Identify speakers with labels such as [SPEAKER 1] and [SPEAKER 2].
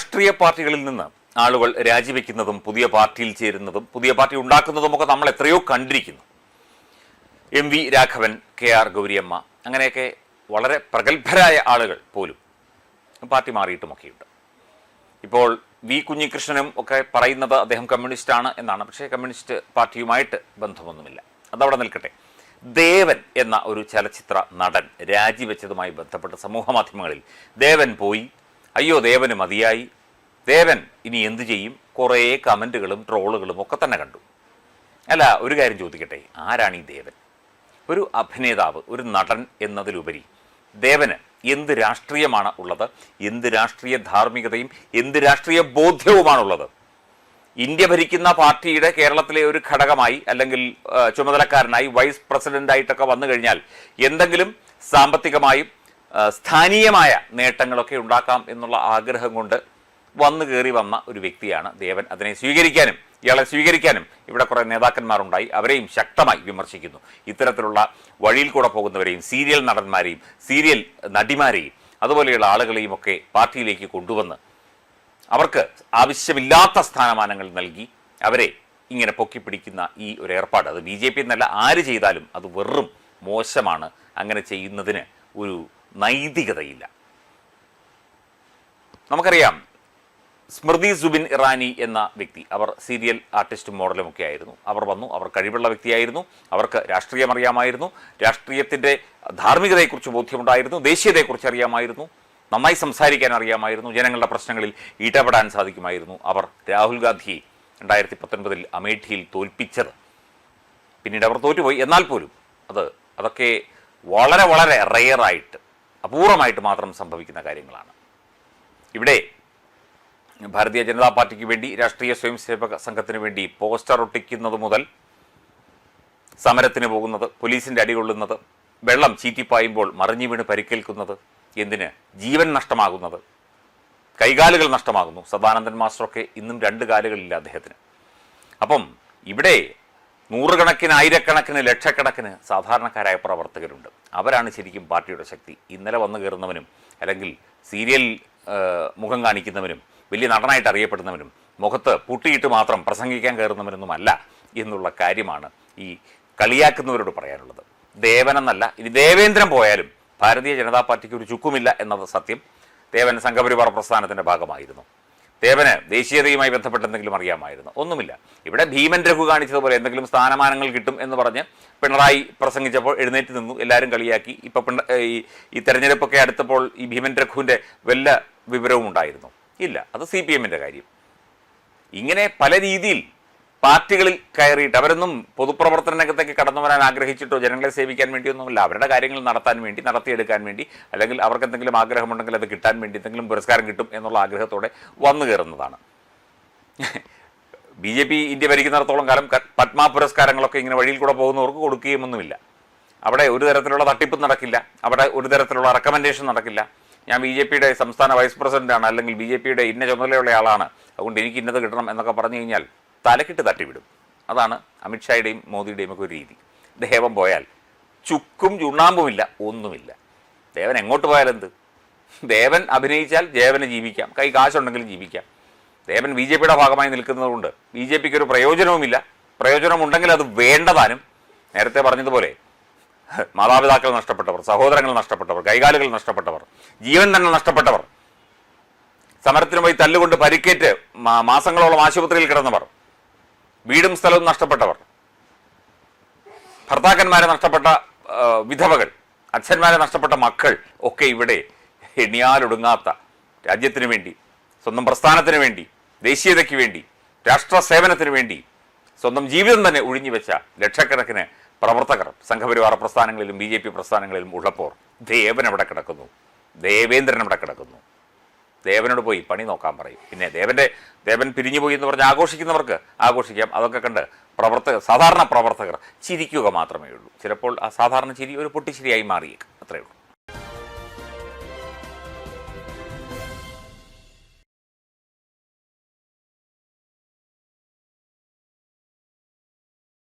[SPEAKER 1] രാഷ്ട്രീയ പാർട്ടികളിൽ നിന്ന് ആളുകൾ രാജിവെക്കുന്നതും പുതിയ പാർട്ടിയിൽ ചേരുന്നതും പുതിയ പാർട്ടി ഉണ്ടാക്കുന്നതുമൊക്കെ നമ്മൾ എത്രയോ കണ്ടിരിക്കുന്നു. M V Raghavan, K R Gouriamma, അങ്ങനെയൊക്കെ വളരെ പ്രഗത്ഭരായ ആളുകൾ പോലും പാർട്ടി മാറിയിട്ടുമൊക്കെയുണ്ട്. ഇപ്പോൾ വി കുഞ്ഞികൃഷ്ണനും ഒക്കെ പറയുന്നത് അദ്ദേഹം കമ്മ്യൂണിസ്റ്റാണ് എന്നാണ്. പക്ഷേ കമ്മ്യൂണിസ്റ്റ് പാർട്ടിയുമായിട്ട് ബന്ധമൊന്നുമില്ല. അതവിടെ നിൽക്കട്ടെ. ദേവൻ എന്ന ഒരു ചലച്ചിത്ര നടൻ രാജിവെച്ചതുമായി ബന്ധപ്പെട്ട് സമൂഹ മാധ്യമങ്ങളിൽ ദേവൻ പോയി, അയ്യോ ദേവന് മതിയായി, ദേവൻ ഇനി എന്തു ചെയ്യും, കുറേ കമൻറ്റുകളും ട്രോളുകളും ഒക്കെ തന്നെ കണ്ടു. അല്ല, ഒരു കാര്യം ചോദിക്കട്ടെ, ആരാണ് ഈ ദേവൻ? ഒരു അഭിനേതാവ്, ഒരു നടൻ എന്നതിലുപരി ദേവന് എന്ത് രാഷ്ട്രീയമാണ് ഉള്ളത്? എന്ത് രാഷ്ട്രീയ ധാർമ്മികതയും എന്ത് രാഷ്ട്രീയ ബോധ്യവുമാണുള്ളത്? ഇന്ത്യ ഭരിക്കുന്ന പാർട്ടിയുടെ കേരളത്തിലെ ഒരു ഘടകമായി അല്ലെങ്കിൽ ചുമതലക്കാരനായി വൈസ് പ്രസിഡന്റായിട്ടൊക്കെ വന്നു കഴിഞ്ഞാൽ എന്തെങ്കിലും സാമ്പത്തികമായും സ്ഥാനീയമായ നേട്ടങ്ങളൊക്കെ ഉണ്ടാക്കാം എന്നുള്ള ആഗ്രഹം കൊണ്ട് വന്നു കയറി വന്ന ഒരു വ്യക്തിയാണ് ദേവൻ. അതിനെ സ്വീകരിക്കാനും ഇയാളെ സ്വീകരിക്കാനും ഇവിടെ കുറേ നേതാക്കന്മാരുണ്ടായി. അവരെയും ശക്തമായി വിമർശിക്കുന്നു. ഇത്തരത്തിലുള്ള വഴിയിൽ കൂടെ പോകുന്നവരെയും സീരിയൽ നടന്മാരെയും സീരിയൽ നടിമാരെയും അതുപോലെയുള്ള ആളുകളെയും ഒക്കെ പാർട്ടിയിലേക്ക് കൊണ്ടുവന്ന് അവർക്ക് ആവശ്യമില്ലാത്ത സ്ഥാനമാനങ്ങൾ നൽകി അവരെ ഇങ്ങനെ പൊക്കിപ്പിടിക്കുന്ന ഈ ഒരു ഏർപ്പാട്, അത് BJP എന്നല്ല, ആര് ചെയ്താലും അത് വെറും മോശമാണ്. അങ്ങനെ ചെയ്യുന്നതിന് ഒരു നൈതികതയില്ല. നമുക്കറിയാം, സ്മൃതി സുബിൻ ഇറാനി എന്ന വ്യക്തി, അവർ സീരിയൽ ആർട്ടിസ്റ്റും മോഡലുമൊക്കെ ആയിരുന്നു. അവർ വന്നു, അവർ കഴിവുള്ള വ്യക്തിയായിരുന്നു, അവർക്ക് രാഷ്ട്രീയം അറിയാമായിരുന്നു, രാഷ്ട്രീയത്തിൻ്റെ ധാർമ്മികതയെക്കുറിച്ച് ബോധ്യമുണ്ടായിരുന്നു, ദേശീയതയെക്കുറിച്ച് അറിയാമായിരുന്നു, നന്നായി സംസാരിക്കാൻ അറിയാമായിരുന്നു, ജനങ്ങളുടെ പ്രശ്നങ്ങളിൽ ഇടപെടാൻ സാധിക്കുമായിരുന്നു. അവർ രാഹുൽ ഗാന്ധിയെ 2019 അമേഠിയിൽ തോൽപ്പിച്ചത്, പിന്നീട് അവർ തോറ്റുപോയി. എന്നാൽ പോലും അതൊക്കെ വളരെ വളരെ റെയറായിട്ട്, അപൂർവമായിട്ട് മാത്രം സംഭവിക്കുന്ന കാര്യങ്ങളാണ്. ഇവിടെ ഭാരതീയ ജനതാ പാർട്ടിക്ക് വേണ്ടി, രാഷ്ട്രീയ സ്വയംസേവക സംഘത്തിന് വേണ്ടി പോസ്റ്റർ ഒട്ടിക്കുന്നത് മുതൽ സമരത്തിന് പോകുന്നത്, പോലീസിൻ്റെ അടികൊള്ളുന്നത്, വെള്ളം ചീറ്റിപ്പായുമ്പോൾ മറിഞ്ഞു വീണ് പരിക്കേൽക്കുന്നത്, എന്തിന് ജീവൻ നഷ്ടമാകുന്നത്, കൈകാലുകൾ നഷ്ടമാകുന്നു. സദാനന്ദൻ മാസ്റ്ററൊക്കെ ഇന്നും 2 കാലുകളില്ല അദ്ദേഹത്തിന്. അപ്പം ഇവിടെ നൂറുകണക്കിന്, ആയിരക്കണക്കിന്, ലക്ഷക്കണക്കിന് സാധാരണക്കാരായ പ്രവർത്തകരുണ്ട്. അവരാണ് ശരിക്കും പാർട്ടിയുടെ ശക്തി. ഇന്നലെ വന്നു കയറുന്നവനും അല്ലെങ്കിൽ സീരിയൽ മുഖം കാണിക്കുന്നവനും വലിയ നടനായിട്ട് അറിയപ്പെടുന്നവനും മുഖത്ത് പൂട്ടിയിട്ട് മാത്രം പ്രസംഗിക്കാൻ കയറുന്നവനൊന്നുമല്ല എന്നുള്ള കാര്യമാണ് ഈ കളിയാക്കുന്നവരോട് പറയാനുള്ളത്. ദേവനെന്നല്ല, ഇനി ദേവേന്ദ്രൻ പോയാലും ഭാരതീയ ജനതാ പാർട്ടിക്ക് ഒരു ചുക്കുമില്ല എന്നത് സത്യം. ദേവൻ സംഘപരിവാർ പ്രസ്ഥാനത്തിൻ്റെ ഭാഗമായിരുന്നു. ദേവന് ദേശീയതയുമായി ബന്ധപ്പെട്ട് എന്തെങ്കിലും അറിയാമായിരുന്നു? ഒന്നുമില്ല. ഇവിടെ ഭീമൻ രഘു കാണിച്ചതുപോലെ എന്തെങ്കിലും സ്ഥാനമാനങ്ങൾ കിട്ടും എന്ന് പറഞ്ഞ് പിണറായി പ്രസംഗിച്ചപ്പോൾ എഴുന്നേറ്റ് നിന്നു, എല്ലാവരും കളിയാക്കി. ഇപ്പം ഈ തെരഞ്ഞെടുപ്പൊക്കെ അടുത്തപ്പോൾ ഈ ഭീമൻ രഘുവിൻ്റെ വല്ല വിവരവും ഉണ്ടായിരുന്നു? ഇല്ല. അത് CPMൻ്റെ കാര്യം. ഇങ്ങനെ പല രീതിയിൽ പാർട്ടികളിൽ കയറിയിട്ട് അവരൊന്നും പൊതുപ്രവർത്തന രംഗത്തേക്ക് കടന്നു വരാൻ ആഗ്രഹിച്ചിട്ടോ ജനങ്ങളെ സേവിക്കാൻ വേണ്ടിയൊന്നുമല്ല. അവരുടെ കാര്യങ്ങൾ നടത്താൻ വേണ്ടി, നടത്തിയെടുക്കാൻ വേണ്ടി, അല്ലെങ്കിൽ അവർക്ക് എന്തെങ്കിലും ആഗ്രഹമുണ്ടെങ്കിൽ അത് കിട്ടാൻ വേണ്ടി, എന്തെങ്കിലും പുരസ്കാരം കിട്ടും എന്നുള്ള ആഗ്രഹത്തോടെ വന്നു കയറുന്നതാണ്. BJP ഇന്ത്യ ഭരിക്കുന്നിടത്തോളം കാലം പത്മ പുരസ്കാരങ്ങളൊക്കെ ഇങ്ങനെ വഴിയിൽ കൂടെ പോകുന്നവർക്ക് കൊടുക്കുകയുമൊന്നുമില്ല. അവിടെ ഒരു തരത്തിലുള്ള തട്ടിപ്പും നടക്കില്ല, അവിടെ ഒരു തരത്തിലുള്ള റെക്കമെൻഡേഷൻ നടക്കില്ല. ഞാൻ BJPയുടെ സംസ്ഥാന വൈസ് പ്രസിഡന്റാണ്, അല്ലെങ്കിൽ BJPയുടെ ഇന്ന ചുമതലയുള്ള ആളാണ്, അതുകൊണ്ട് എനിക്ക് ഇന്നത് കിട്ടണം എന്നൊക്കെ പറഞ്ഞു കഴിഞ്ഞാൽ തലക്കിട്ട് തട്ടിവിടും. അതാണ് അമിത്ഷായുടെയും മോദിയുടെയും ഒക്കെ ഒരു രീതി. ദേവൻ പോയാൽ ചുക്കും ചുണ്ണാമ്പുമില്ല, ഒന്നുമില്ല. ദേവൻ എങ്ങോട്ട് പോയാലെന്ത്? ദേവൻ അഭിനയിച്ചാൽ ദേവന് ജീവിക്കാം, കൈ കാശുണ്ടെങ്കിലും ജീവിക്കാം. ദേവൻ BJPയുടെ ഭാഗമായി നിൽക്കുന്നതുകൊണ്ട് BJPക്ക് ഒരു പ്രയോജനവുമില്ല. പ്രയോജനമുണ്ടെങ്കിൽ അത് വേണ്ടതാനും. നേരത്തെ പറഞ്ഞതുപോലെ മാതാപിതാക്കൾ നഷ്ടപ്പെട്ടവർ, സഹോദരങ്ങൾ നഷ്ടപ്പെട്ടവർ, കൈകാലുകൾ നഷ്ടപ്പെട്ടവർ, ജീവൻ തന്നെ നഷ്ടപ്പെട്ടവർ, സമരത്തിന് പോയി തല്ലുകൊണ്ട് പരിക്കേറ്റ് മാസങ്ങളോളം ആശുപത്രിയിൽ കിടന്നവർ, വീടും സ്ഥലവും നഷ്ടപ്പെട്ടവർ, ഭർത്താക്കന്മാരെ നഷ്ടപ്പെട്ട വിധവകൾ, അച്ഛന്മാരെ നഷ്ടപ്പെട്ട മക്കൾ ഒക്കെ ഇവിടെ എണ്ണിയാലൊടുങ്ങാത്ത രാജ്യത്തിന് വേണ്ടി, സ്വന്തം പ്രസ്ഥാനത്തിന് വേണ്ടി, ദേശീയതയ്ക്ക് വേണ്ടി, രാഷ്ട്ര സേവനത്തിന് വേണ്ടി സ്വന്തം ജീവിതം തന്നെ ഒഴിഞ്ഞുവെച്ച ലക്ഷക്കണക്കിന് പ്രവർത്തകർ സംഘപരിവാർ പ്രസ്ഥാനങ്ങളിലും BJP പ്രസ്ഥാനങ്ങളിലും ഉള്ളപ്പോൾ ദേവൻ എവിടെ കിടക്കുന്നു? ദേവേന്ദ്രൻ എവിടെ കിടക്കുന്നു? ദേവനോട് പോയി പണി നോക്കാൻ പറയും. പിന്നെ ദേവൻ പിരിഞ്ഞുപോയി എന്ന് പറഞ്ഞ് ആഘോഷിക്കുന്നവർക്ക് ആഘോഷിക്കാം. അതൊക്കെ കണ്ട് സാധാരണ പ്രവർത്തകർ ചിരിക്കുക മാത്രമേ ഉള്ളൂ. ചിലപ്പോൾ ആ സാധാരണ ചിരി ഒരു പൊട്ടിച്ചിരിയായി മാറിയേക്കും. അത്രയേ ഉള്ളൂ.